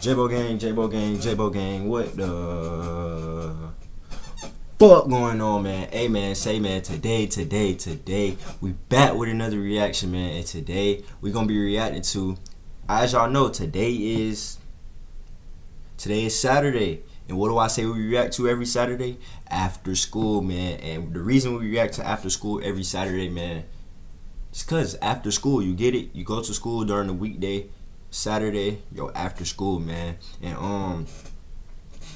J-Bo gang, J-Bo gang, J-Bo gang. What the fuck going on, man? Hey, man, say, man, today, we back with another reaction, man. And today, we gonna be reacting to, as y'all know, today is Saturday. And what do I say we react to every Saturday? After school, man. And the reason we react to after school every Saturday, man, it's because after school, you get it? You go to school during the weekday. Saturday, yo, after school, man. And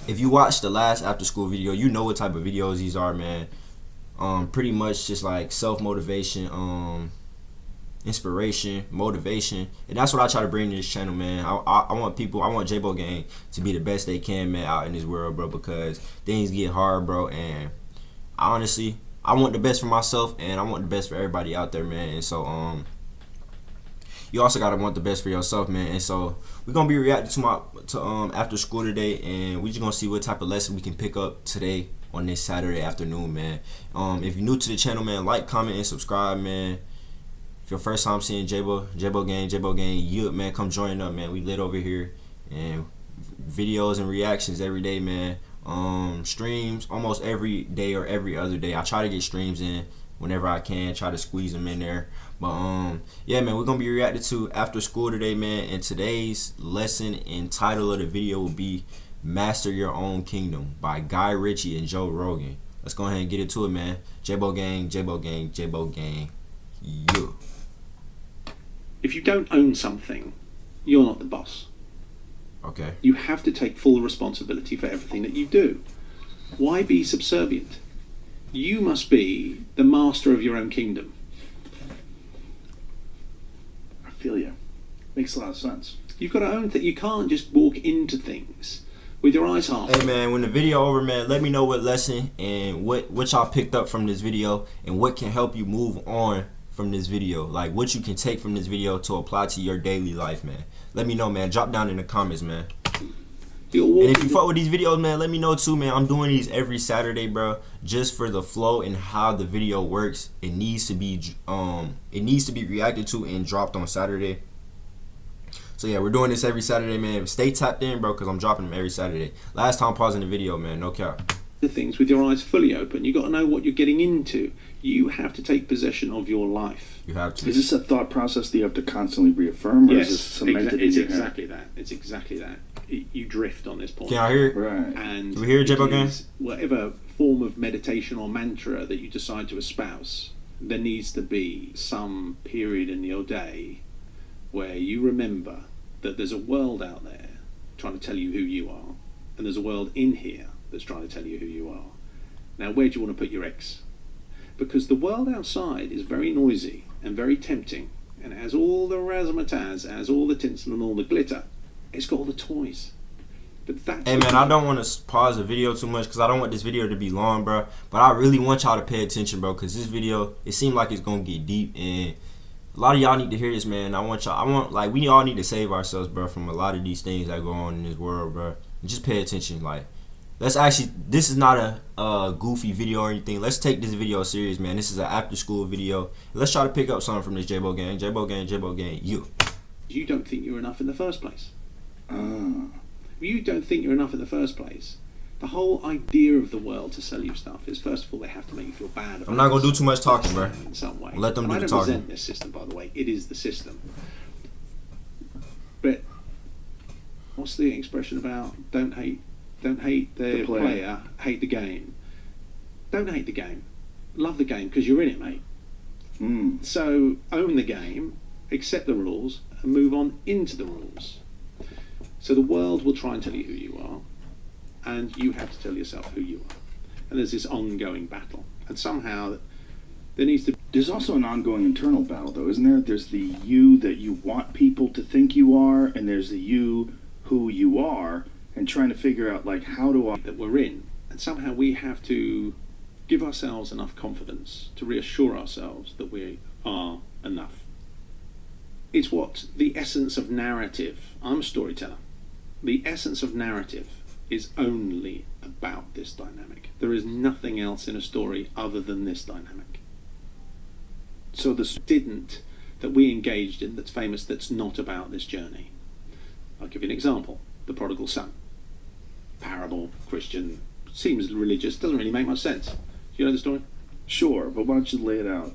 if you watch the last after school video, you know what type of videos these are, man. Pretty much just like self-motivation, inspiration, motivation, and that's what I try to bring to this channel, man. I want J-Bo gang to be the best they can, man, out in this world, bro, because things get hard, bro, and honestly, I want the best for myself, and I want the best for everybody out there, man. And so, you also gotta want the best for yourself, man. And so we're gonna be reacting to after school today, and we just gonna see what type of lesson we can pick up today on this Saturday afternoon, man. If you're new to the channel, man, like, comment, and subscribe, man. If your first time seeing J-Bo gang, you, man, come join up, man. We lit over here, and videos and reactions every day, man. Streams almost every day or every other day. I try to get streams in whenever I can, try to squeeze them in there. But yeah, man, we're gonna be reacting to after school today, man. And today's lesson and title of the video will be "Master Your Own Kingdom" by Guy Ritchie and Joe Rogan. Let's go ahead and get into it, man. J-Bo gang, J-Bo gang, J-Bo gang. Yeah. If you don't own something, you're not the boss. Okay. You have to take full responsibility for everything that you do. Why be subservient? You must be the master of your own kingdom. I feel you. Makes a lot of sense. You've got to own that. You can't just walk into things with your eyes half. Hey, man, when the video over, man, let me know what lesson and what y'all picked up from this video, and what can help you move on from this video, like what you can take from this video to apply to your daily life, man. Let me know, man. Drop down in the comments, man. And if you fuck with these videos, man, let me know too, man. I'm doing these every Saturday, bro, just for the flow and how the video works. It needs to be reacted to and dropped on Saturday. So yeah, we're doing this every Saturday, man. Stay tapped in, bro, because I'm dropping them every Saturday. Last time pausing the video, man, no cap. The things with your eyes fully open. You got to know what you're getting into. You have to take possession of your life. You have to. Is this a thought process that you have to constantly reaffirm, or yes, is this cemented it's in your exactly that. It's exactly that. You drift on this point. Can I hear it? Right. And do we hear it, J-Bo gang? Whatever form of meditation or mantra that you decide to espouse, there needs to be some period in your day where you remember that there's a world out there trying to tell you who you are, and there's a world in here that's trying to tell you who you are. Now, where do you want to put your X? Because the world outside is very noisy and very tempting, and it has all the razzmatazz, it has all the tinsel and all the glitter. It's got all the toys. But that's hey, man, I don't want to pause the video too much because I don't want this video to be long, bro. But I really want y'all to pay attention, bro, because this video, it seemed like it's going to get deep, and a lot of y'all need to hear this, man. Like, we all need to save ourselves, bro, from a lot of these things that go on in this world, bro. Just pay attention, like. This is not a goofy video or anything. Let's take this video serious, man. This is an after school video. Let's try to pick up something from this J-Bo gang, J-Bo gang, J-Bo gang, you. You don't think you're enough in the first place. You don't think you're enough in the first place. The whole idea of the world to sell you stuff is, first of all, they have to make you feel bad about it. I'm not going to do too much talking, bro. In some way. Let them do the talking. I don't resent this system, by the way. It is the system. But what's the expression about don't hate the player, hate the game. Don't hate the game. Love the game because you're in it, mate. So own the game, accept the rules, and move on into the rules. So the world will try and tell you who you are, and you have to tell yourself who you are. And there's this ongoing battle. And somehow there needs to... There's also an ongoing internal battle, though, isn't there? There's the you that you want people to think you are, and there's the you who you are, and trying to figure out, like, how do I... that we're in. And somehow we have to give ourselves enough confidence to reassure ourselves that we are enough. It's what the essence of narrative... I'm a storyteller. The essence of narrative is only about this dynamic. There is nothing else in a story other than this dynamic. So the that we engaged in that's famous that's not about this journey. I'll give you an example. the prodigal son. Parable, Christian, seems religious, doesn't really make much sense. Do you know the story? Sure, but why don't you lay it out?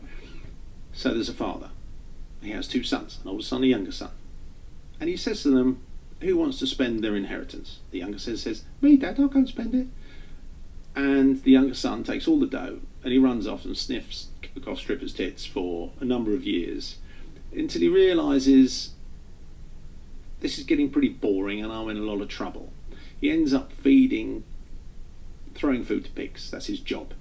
So there's a father. He has 2 sons, an older son and a younger son. And he says to them, who wants to spend their inheritance? The younger son says, me, Dad, I'll go and spend it. And the younger son takes all the dough and he runs off and sniffs across strippers' tits for a number of years until he realises this is getting pretty boring and I'm in a lot of trouble. He ends up throwing food to pigs. That's his job.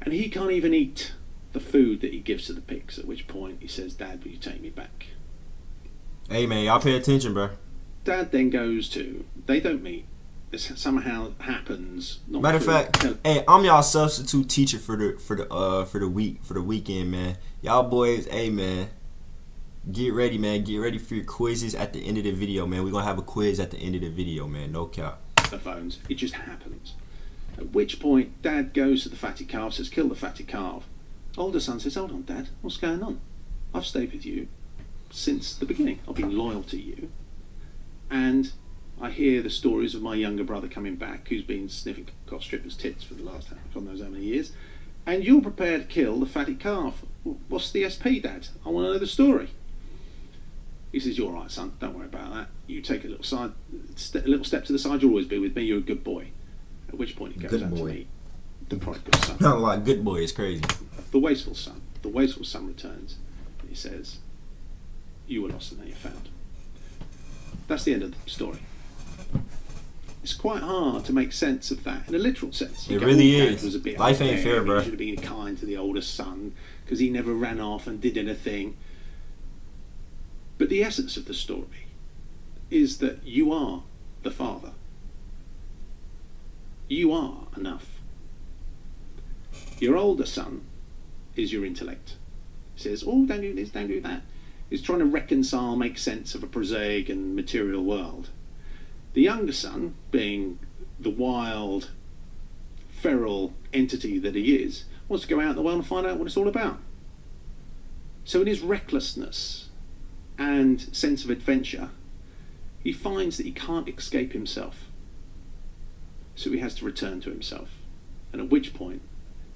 And he can't even eat the food that he gives to the pigs, at which point he says, Dad, will you take me back? Hey, man, y'all pay attention, bro. Dad then goes to, they don't meet. This somehow happens. Matter of fact, hey, I'm y'all substitute teacher for the weekend, man. Y'all boys, hey, man, get ready, man. Get ready for your quizzes at the end of the video, man. We're gonna have a quiz at the end of the video, man. No cap. The phones. It just happens. At which point, Dad goes to the fatty calf, says, kill the fatty calf. Older son says, hold on, Dad, what's going on? I've stayed with you since the beginning. I've been loyal to you. And I hear the stories of my younger brother coming back, who's been sniffing cock strippers' tits for the last God knows how many years. And you're prepared to kill the fatty calf. What's the SP, Dad? I want to know the story. He says, you're all right, son. Don't worry about that. You take a little step to the side. You'll always be with me. You're a good boy. At which point he goes out to meet the prodigal son. Not like good boy is crazy. The wasteful son. The wasteful son returns. And he says, you were lost and now you're found. That's the end of the story. It's quite hard to make sense of that in a literal sense. It really is. Was a bit Life ain't fair, bro. He should have been kind to the older son because he never ran off and did anything. But the essence of the story is that you are the father. You are enough. Your older son is your intellect. He says, oh, don't do this, don't do that. He's trying to reconcile, make sense of a prosaic and material world. The younger son, being the wild, feral entity that he is, wants to go out in the world and find out what it's all about. So in his recklessness and sense of adventure, he finds that he can't escape himself. So he has to return to himself. And at which point,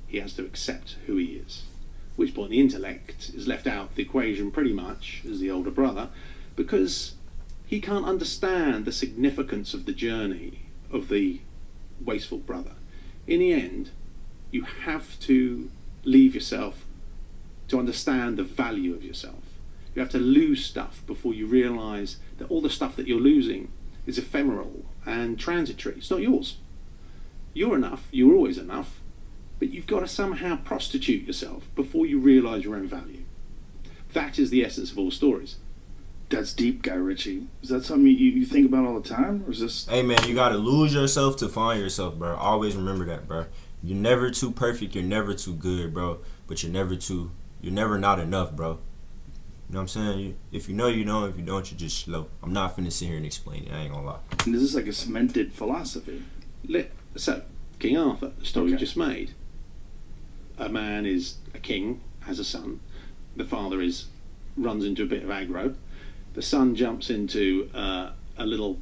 he has to accept who he is. At which point the intellect is left out of the equation pretty much as the older brother, because he can't understand the significance of the journey of the wasteful brother. In the end, you have to leave yourself to understand the value of yourself. You have to lose stuff before you realise that all the stuff that you're losing is ephemeral and transitory. It's not yours. You're enough, you're always enough, but you've got to somehow prostitute yourself before you realise your own value. That is the essence of all stories. That's deep, Guy Ritchie. Is that something you think about all the time? Or is this... Hey, man, you got to lose yourself to find yourself, bro. Always remember that, bro. You're never too perfect. You're never too good, bro. But you're never not enough, bro. You know what I'm saying? If you know, you know. If you don't, you're just slow. I'm not finna sit here and explain it. I ain't gonna lie. And this is like a cemented philosophy. So, King Arthur, the story you Okay. just made. A man is a king, has a son. The father runs into a bit of aggro. The son jumps into a little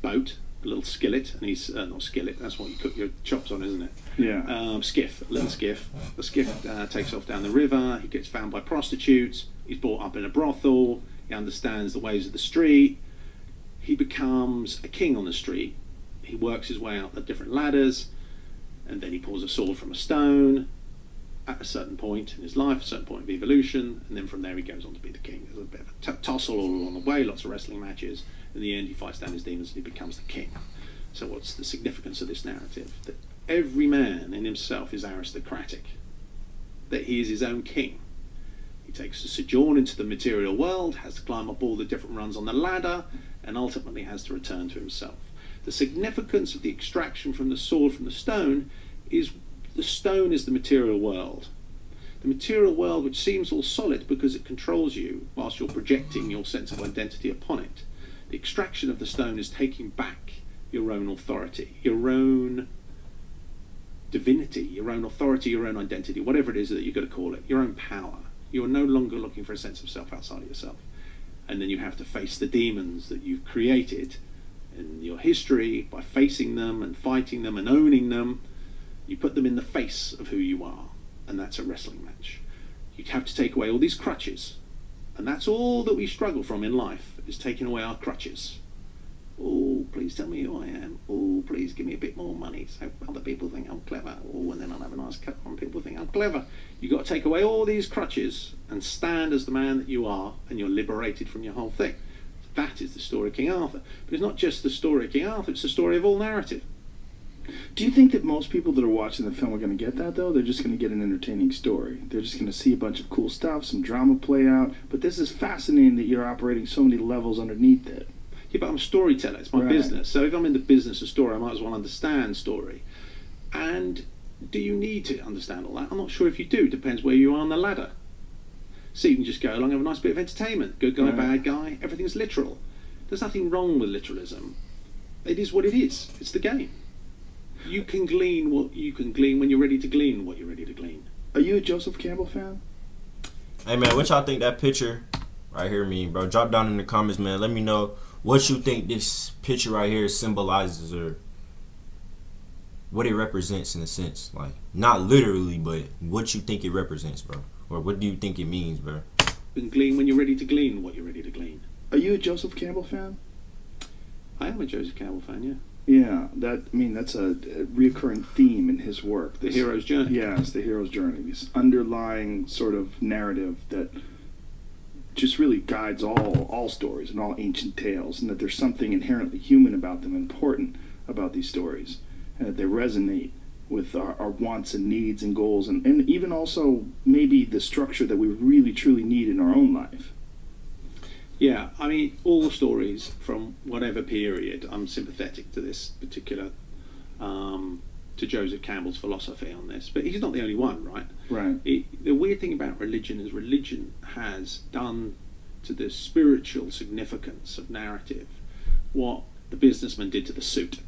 boat, a little skillet, and he's not skillet. That's what you cook your chops on, isn't it? Yeah. Skiff, a little skiff. The skiff takes off down the river. He gets found by prostitutes. He's brought up in a brothel. He understands the ways of the street. He becomes a king on the street. He works his way up the different ladders, and then he pulls a sword from a stone at a certain point in his life, a certain point of evolution, and then from there he goes on to be the king. There's a bit of a tussle all along the way, lots of wrestling matches. In the end, he fights down his demons and he becomes the king. So what's the significance of this narrative? That every man in himself is aristocratic, that he is his own king. He takes a sojourn into the material world, has to climb up all the different rungs on the ladder, and ultimately has to return to himself. The significance of the extraction from the sword from the stone is the stone is the material world. The material world, which seems all solid because it controls you whilst you're projecting your sense of identity upon it. The extraction of the stone is taking back your own authority, your own divinity, your own authority, your own identity, whatever it is that you're going to call it, your own power. You're no longer looking for a sense of self outside of yourself. And then you have to face the demons that you've created in your history, by facing them and fighting them and owning them. You put them in the face of who you are, and that's a wrestling match. You'd have to take away all these crutches, and that's all that we struggle from in life, is taking away our crutches. Oh, please tell me who I am. Oh, please give me a bit more money so other people think I'm clever. Oh, and then I'll have a nice cut and people think I'm clever. You've got to take away all these crutches and stand as the man that you are, and you're liberated from your whole thing. That is the story of King Arthur. But it's not just the story of King Arthur, it's the story of all narrative. Do you think that most people that are watching the film are going to get that, though? They're just going to get an entertaining story. They're just going to see a bunch of cool stuff, some drama play out. But this is fascinating that you're operating so many levels underneath it. Yeah, but I'm a storyteller. It's my business. So if I'm in the business of story, I might as well understand story. And do you need to understand all that? I'm not sure if you do. Depends where you are on the ladder. So you can just go along and have a nice bit of entertainment. Good guy, bad guy. Everything's literal. There's nothing wrong with literalism. It is what it is. It's the game. You can glean what you can glean when you're ready to glean what you're ready to glean. Are you a Joseph Campbell fan? Hey man, what y'all think that picture right here mean, bro? Drop down in the comments, man. Let me know what you think this picture right here symbolizes, or what it represents in a sense. Like, not literally, but what you think it represents, bro. Or what do you think it means, bro? You can glean when you're ready to glean what you're ready to glean. Are you a Joseph Campbell fan? I am a Joseph Campbell fan, yeah. Yeah, that's a reoccurring theme in his work. The hero's journey. Yes, the hero's journey. This underlying sort of narrative that just really guides all stories and all ancient tales, and that there's something inherently human about them, important about these stories, and that they resonate with our wants and needs and goals, and even also maybe the structure that we really truly need in our own life. Yeah, I mean, all stories from whatever period, I'm sympathetic to this particular, to Joseph Campbell's philosophy on this, but he's not the only one, right? Right. The weird thing about religion is religion has done to the spiritual significance of narrative what the businessman did to the suit.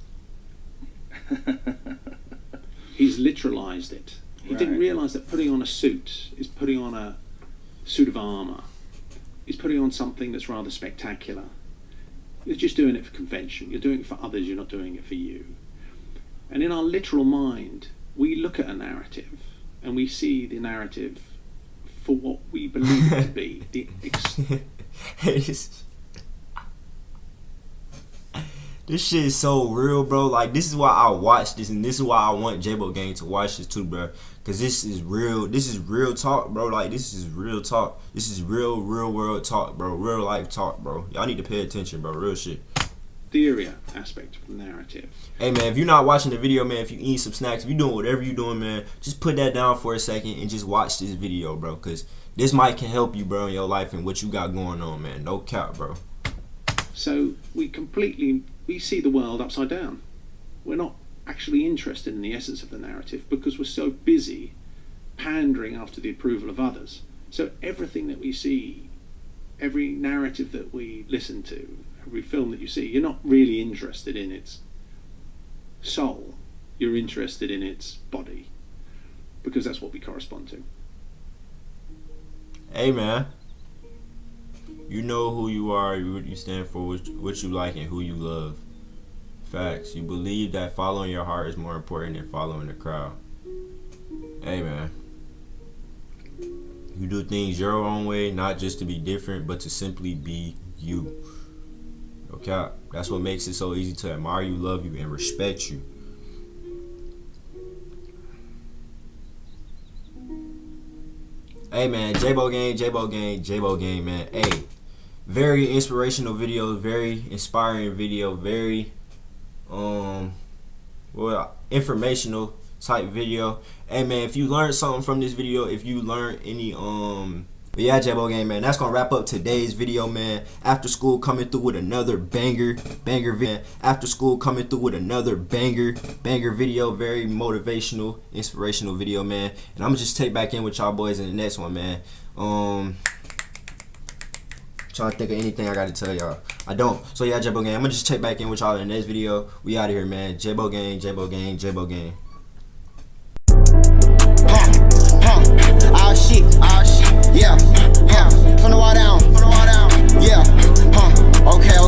He's literalized it. He didn't realize that putting on a suit is putting on a suit of armor. He's putting on something that's rather spectacular. You're just doing it for convention. You're doing it for others. You're not doing it for you. And in our literal mind, we look at a narrative and we see the narrative for what we believe it to be. This shit is so real, bro. Like, this is why I watch this, and this is why I want J-Bo Gang to watch this too, bro. Cause this is real. This is real talk, bro. Like, this is real talk. This is real world talk, bro. Real life talk, bro. Y'all need to pay attention, bro. Real shit. Theory aspect of the narrative. Hey man, if you're not watching the video, man, if you eat some snacks, if you're doing whatever you're doing, man, just put that down for a second and just watch this video, bro. Cause this might can help you, bro, in your life and what you got going on, man. No cap, bro. So we see the world upside down. We're not actually interested in the essence of the narrative because we're so busy pandering after the approval of others. So everything that we see, every narrative that we listen to, every film that you see, you're not really interested in its soul. You're interested in its body, because that's what we correspond to. Hey man, you know who you are, what you stand for, what you like, and who you love. Facts. You believe that following your heart is more important than following the crowd. Hey man, you do things your own way, not just to be different, but to simply be you. Okay, that's what makes it so easy to admire you, love you, and respect you. Hey man, J-Bo Gang, man. Hey, very inspirational video, very inspiring video, very informational type video. Hey man, if you learned something from this video, if you learned any but yeah, J-Bo Gang, man, that's gonna wrap up today's video, man. After School coming through with another banger video. After School coming through with another banger video. Very motivational, inspirational video, man. And I'm gonna just take back in with y'all boys in the next one, man. Trying to think of anything I gotta tell y'all. I don't. So yeah, J-Bo Gang, I'm gonna just check back in with y'all in the next video. We out of here, man. J-Bo Gang. All shit, yeah, from the wall down, yeah, okay.